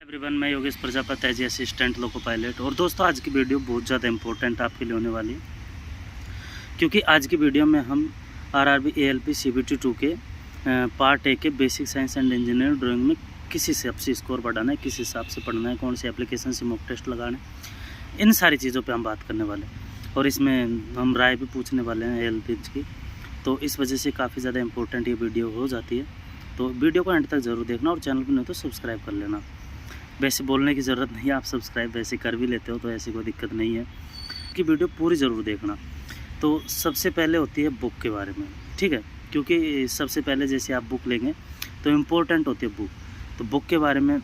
Everyone, मैं Yogesh Prajapati as assistant loco pilot. और दोस्तों, आज की वीडियो बहुत ज़्यादा इंपॉर्टेंट आपके लिए होने वाली है, क्योंकि आज की वीडियो में हम आरआरबी एएलपी सीबीटी 2 के पार्ट ए के basic science and engineering drawing में किस हिसाब से स्कोर बढ़ाना है, किस हिसाब से पढ़ना है, कौन सी एप्लीकेशन से मॉक टेस्ट लगाना है, इन सारी चीज़ों पर हम बात करने वाले हैं। और इसमें हम राय भी पूछने वाले हैं एएलपी की, तो इस वजह से काफ़ी ज़्यादा इंपॉर्टेंट ये वीडियो हो जाती है। तो वीडियो को एंड तक ज़रूर देखना और चैनल पर नहीं तो सब्सक्राइब कर लेना। वैसे बोलने की ज़रूरत नहीं है, आप सब्सक्राइब वैसे कर भी लेते हो तो ऐसी कोई दिक्कत नहीं है कि वीडियो पूरी ज़रूर देखना। तो सबसे पहले होती है बुक के बारे में, ठीक है, क्योंकि सबसे पहले जैसे आप बुक लेंगे तो इम्पोर्टेंट होती है बुक। तो बुक के बारे में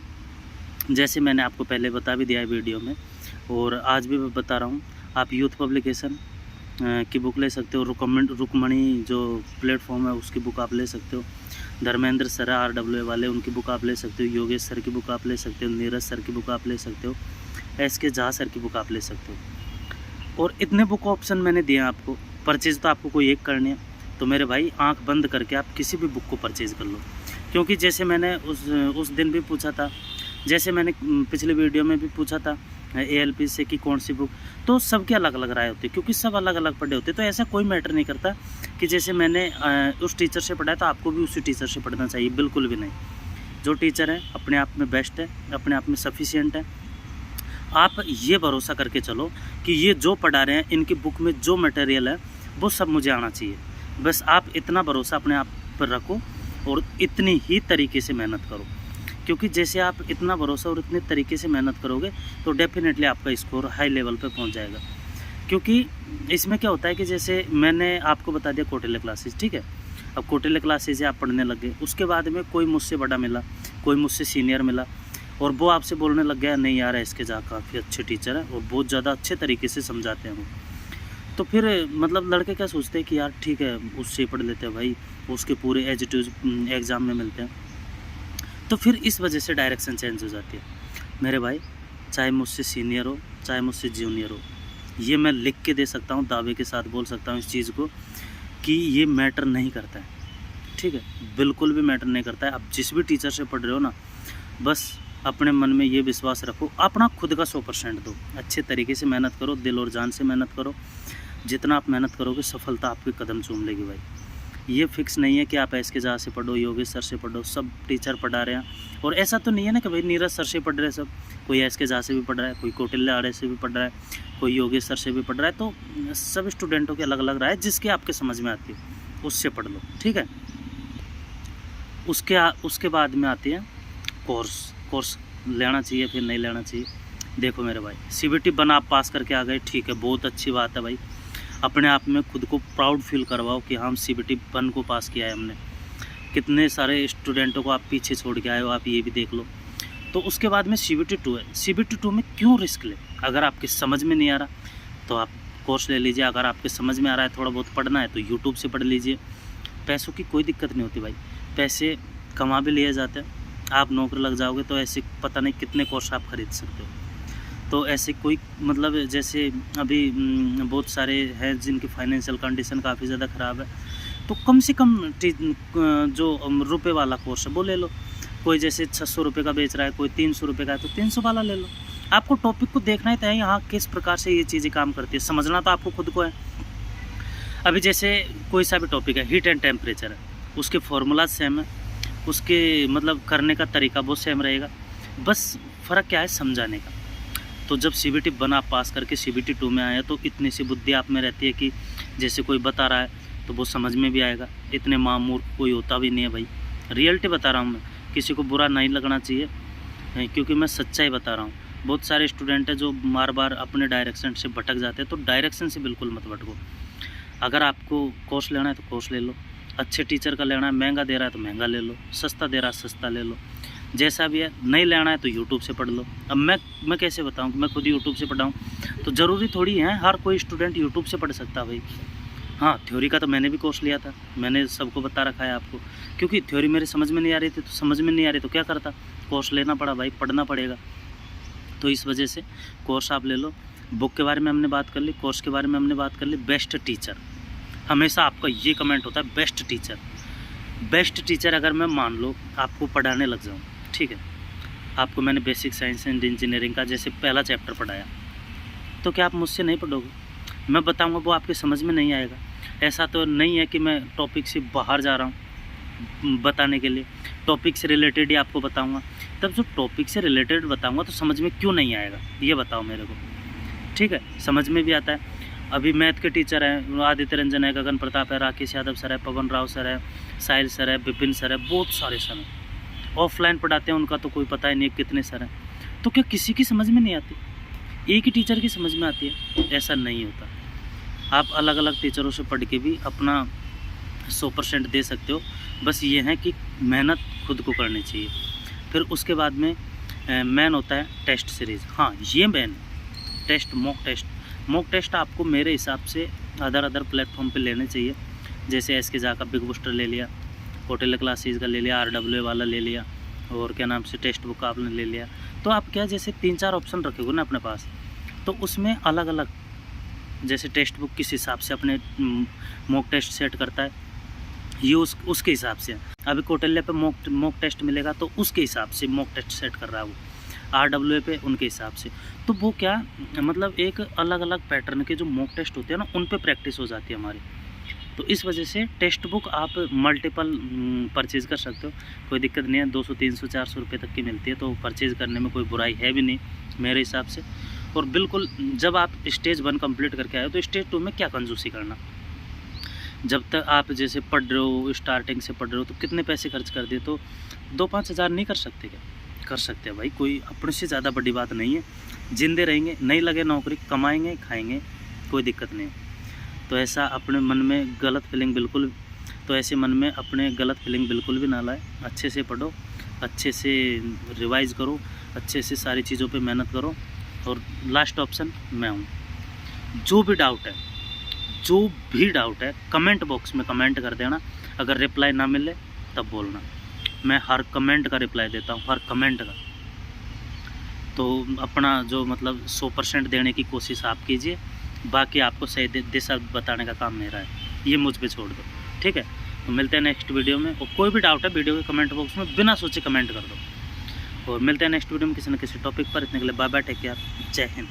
जैसे मैंने आपको पहले बता भी दिया है वीडियो में, और आज भी मैं बता रहा हूँ, आप यूथ पब्लिकेशन की बुक ले सकते हो। रुकमणी जो प्लेटफॉर्म है उसकी बुक आप ले सकते हो। धर्मेंद्र सर RWA वाले, उनकी बुक आप ले सकते हो। योगेश सर की बुक आप ले सकते हो। नीरज सर की बुक आप ले सकते हो। SK झा सर की बुक आप ले सकते हो। और इतने बुक ऑप्शन मैंने दिए हैं आपको। परचेज़ तो आपको कोई एक करनी है, तो मेरे भाई आंख बंद करके आप किसी भी बुक को परचेज़ कर लो। क्योंकि जैसे मैंने उस दिन भी पूछा था, जैसे मैंने पिछले वीडियो में भी पूछा था ALP से कि कौन सी बुक, तो सबके अलग अलग राय होती है, क्योंकि सब अलग अलग पढ़े होते हैं। तो ऐसा कोई मैटर नहीं करता कि जैसे मैंने उस टीचर से पढ़ा है तो आपको भी उसी टीचर से पढ़ना चाहिए, बिल्कुल भी नहीं। जो टीचर है अपने आप में बेस्ट है, अपने आप में सफिशिएंट है। आप ये भरोसा करके चलो कि ये जो पढ़ा रहे हैं, इनकी बुक में जो मटेरियल है वो सब मुझे आना चाहिए। बस आप इतना भरोसा अपने आप पर रखो और इतनी ही तरीके से मेहनत करो, क्योंकि जैसे आप इतना भरोसा और इतने तरीके से मेहनत करोगे तो डेफिनेटली आपका स्कोर हाई लेवल पे पहुंच जाएगा। क्योंकि इसमें क्या होता है कि जैसे मैंने आपको बता दिया कौटिल्य क्लासेस, ठीक है। अब कौटिल्य क्लासेस से आप पढ़ने लग गए, उसके बाद में कोई मुझसे बड़ा मिला, कोई मुझसे सीनियर मिला, और वो आपसे बोलने लग गया नहीं यार SK झा काफ़ी अच्छे टीचर हैं और बहुत ज़्यादा अच्छे तरीके से समझाते हैं वो। तो फिर मतलब लड़के क्या सोचते हैं कि यार ठीक है उससे पढ़ लेते हैं भाई, उसके पूरे एज इट इज एग्ज़ाम में मिलते हैं। तो फिर इस वजह से डायरेक्शन चेंज हो जाती है मेरे भाई। चाहे मुझसे सीनियर हो, चाहे मुझसे जूनियर हो, ये मैं लिख के दे सकता हूँ, दावे के साथ बोल सकता हूँ इस चीज़ को कि ये मैटर नहीं करता है, ठीक है, बिल्कुल भी मैटर नहीं करता है। आप जिस भी टीचर से पढ़ रहे हो ना, बस अपने मन में ये विश्वास रखो, अपना खुद का 100% दो, अच्छे तरीके से मेहनत करो, दिल और जान से मेहनत करो। जितना आप मेहनत करोगे सफलता आपके कदम चूम लेगी भाई। ये फिक्स नहीं है कि आप SK झा से पढ़ो, योगेश सर से पढ़ो, सब टीचर पढ़ा रहे हैं। और ऐसा तो नहीं है ना कि भाई नीरज सर से पढ़ रहे हैं सब, कोई SK झा से भी पढ़ रहा है, कोई कौटिल्य आर्य से भी पढ़ रहा है, कोई योगेश सर से भी पढ़ रहा है। तो सब स्टूडेंटों के अलग अलग राय, जिसके आपके समझ में आती है उससे पढ़ लो, ठीक है। उसके बाद में आती है कोर्स लेना चाहिए फिर नहीं लेना चाहिए। देखो मेरे भाई, CBT 1 आप पास करके आ गए, ठीक है, बहुत अच्छी बात है भाई। अपने आप में खुद को प्राउड फील करवाओ कि हम CBT 1 को पास किया है हमने। कितने सारे स्टूडेंटों को आप पीछे छोड़ के आए हो, आप ये भी देख लो। तो उसके बाद में CBT 2 है। CBT 2 में क्यों रिस्क ले? अगर आपके समझ में नहीं आ रहा तो आप कोर्स ले लीजिए, अगर आपके समझ में आ रहा है, थोड़ा बहुत पढ़ना है तो यूट्यूब से पढ़ लीजिए। पैसों की कोई दिक्कत नहीं होती भाई, पैसे कमा भी लिए जाते हैं। आप नौकरी लग जाओगे तो ऐसे पता नहीं कितने कोर्स आप खरीद सकते हो। तो ऐसे कोई मतलब जैसे अभी बहुत सारे हैं जिनकी फाइनेंशियल कंडीशन काफ़ी ज़्यादा ख़राब है, तो कम से कम जो रुपए वाला कोर्स है वो ले लो। कोई जैसे 600 रुपये का बेच रहा है, कोई 300 रुपये का है, तो 300 वाला ले लो। आपको टॉपिक को देखना ही है, यहाँ किस प्रकार से ये चीज़ें काम करती है, समझना तो आपको खुद को है। अभी जैसे कोई सा भी टॉपिक है, हीट एंड टेम्परेचर है, उसके फॉर्मूला सेम है, उसके मतलब करने का तरीका बहुत सेम रहेगा, बस फ़र्क क्या है समझाने का। तो जब CBT 1 आप पास करके CBT 2 में आए तो इतनी सी बुद्धि आप में रहती है कि जैसे कोई बता रहा है तो वो समझ में भी आएगा। इतने मामूर्ख कोई होता भी नहीं है भाई, रियलिटी बता रहा हूँ मैं, किसी को बुरा नहीं लगना चाहिए क्योंकि मैं सच्चाई बता रहा हूँ। बहुत सारे स्टूडेंट हैं जो बार बार अपने डायरेक्शन से भटक जाते हैं, तो डायरेक्शन से बिल्कुल मत भटको। अगर आपको कोर्स लेना है तो कोर्स ले लो, अच्छे टीचर का लेना है, महंगा दे रहा है तो महंगा ले लो, सस्ता दे रहा है सस्ता ले लो, जैसा भी है। नहीं लेना है तो यूट्यूब से पढ़ लो। अब मैं कैसे बताऊं कि मैं खुद यूट्यूब से पढ़ाऊं, तो ज़रूरी थोड़ी है हर कोई स्टूडेंट यूट्यूब से पढ़ सकता भाई। हाँ, थ्योरी का तो मैंने भी कोर्स लिया था, मैंने सबको बता रखा है आपको, क्योंकि थ्योरी मेरे समझ में नहीं आ रही थी। तो समझ में नहीं आ रही तो क्या करता, कोर्स लेना पड़ा भाई, पढ़ना पड़ेगा। तो इस वजह से कोर्स आप ले लो। बुक के बारे में हमने बात कर ली, कोर्स के बारे में हमने बात कर ली। बेस्ट टीचर, हमेशा आपका ये कमेंट होता है बेस्ट टीचर। बेस्ट टीचर अगर मैं मान लो आपको पढ़ाने लग जाऊँ, ठीक है, आपको मैंने बेसिक साइंस एंड इंजीनियरिंग का जैसे पहला चैप्टर पढ़ाया, तो क्या आप मुझसे नहीं पढ़ोगे? मैं बताऊंगा वो आपके समझ में नहीं आएगा। ऐसा तो नहीं है कि मैं टॉपिक से बाहर जा रहा हूँ बताने के लिए, टॉपिक से रिलेटेड ही आपको बताऊंगा। तब जो टॉपिक से रिलेटेड बताऊंगा तो समझ में क्यों नहीं आएगा, ये बताओ मेरे को। ठीक है, समझ में भी आता है। अभी मैथ के टीचर हैं, आदित्य रंजन है, गगन प्रताप है, राकेश यादव सर है, पवन राव सर है, साहिल सर है, विपिन सर है, बहुत सारे सर हैं। ऑफलाइन पढ़ाते हैं, उनका तो कोई पता ही नहीं कितने सर हैं। तो क्या किसी की समझ में नहीं आती? एक ही टीचर की समझ में आती है? ऐसा नहीं होता। आप अलग अलग टीचरों से पढ़ के भी अपना 100% दे सकते हो। बस ये है कि मेहनत खुद को करनी चाहिए। फिर उसके बाद में मेन होता है टेस्ट सीरीज़। हाँ, ये मेन टेस्ट, मॉक टेस्ट आपको मेरे हिसाब से अदर प्लेटफॉर्म पे लेने चाहिए। जैसे एस के जा का बिग बूस्टर ले लिया, होटल क्लासेस का ले लिया, RWA वाला ले लिया, और क्या नाम से टेक्स्ट बुक का आपने ले लिया। तो आप क्या जैसे 3-4 ऑप्शन रखोगे ना अपने पास, तो उसमें अलग अलग जैसे टेक्स्ट बुक किस हिसाब से अपने मॉक टेस्ट सेट करता है, ये उसके हिसाब से। अभी कौटिल्य पे मॉक टेस्ट मिलेगा तो उसके हिसाब से मॉक टेस्ट सेट कर रहा है वो, RWA पे उनके हिसाब से। तो वो क्या मतलब एक अलग अलग पैटर्न के जो मॉक टेस्ट होते हैं ना, उन पे प्रैक्टिस हो जाती है हमारी। तो इस वजह से टेक्स्ट बुक आप मल्टीपल परचेज़ कर सकते हो, कोई दिक्कत नहीं है। 200, 300, 400 रुपये तक की मिलती है, तो परचेज़ करने में कोई बुराई है भी नहीं मेरे हिसाब से। और बिल्कुल जब आप स्टेज 1 कंप्लीट करके आए हो तो स्टेज 2 में क्या कंजूसी करना। जब तक आप जैसे पढ़ रहे हो, स्टार्टिंग से पढ़ रहे हो, तो कितने पैसे खर्च कर दिए, तो 2-5 हज़ार नहीं कर सकते क्या? कर सकते हैं भाई, कोई अपने से ज़्यादा बड़ी बात नहीं है। जिंदे रहेंगे, नहीं लगे नौकरी, कमाएंगे, खाएंगे, कोई दिक्कत नहीं है। तो ऐसा अपने मन में गलत फीलिंग बिल्कुल, तो ऐसे मन में अपने गलत फीलिंग बिल्कुल भी ना लाए। अच्छे से पढ़ो, अच्छे से रिवाइज़ करो, अच्छे से सारी चीज़ों पे मेहनत करो। और लास्ट ऑप्शन मैं हूँ। जो भी डाउट है कमेंट बॉक्स में कमेंट कर देना। अगर रिप्लाई ना मिले तब बोलना, मैं हर कमेंट का रिप्लाई देता हूँ, हर कमेंट का। तो अपना जो मतलब 100% देने की कोशिश आप कीजिए, बाकी आपको सही दिशा बताने का काम मेरा है, ये मुझ पे छोड़ दो। ठीक है, तो मिलते हैं नेक्स्ट वीडियो में। और कोई भी डाउट है वीडियो के कमेंट बॉक्स में बिना सोचे कमेंट कर दो। और मिलते हैं नेक्स्ट वीडियो में किसी न किसी टॉपिक पर। इतने के लिए बाय बाय, टेक केयर, जय हिंद।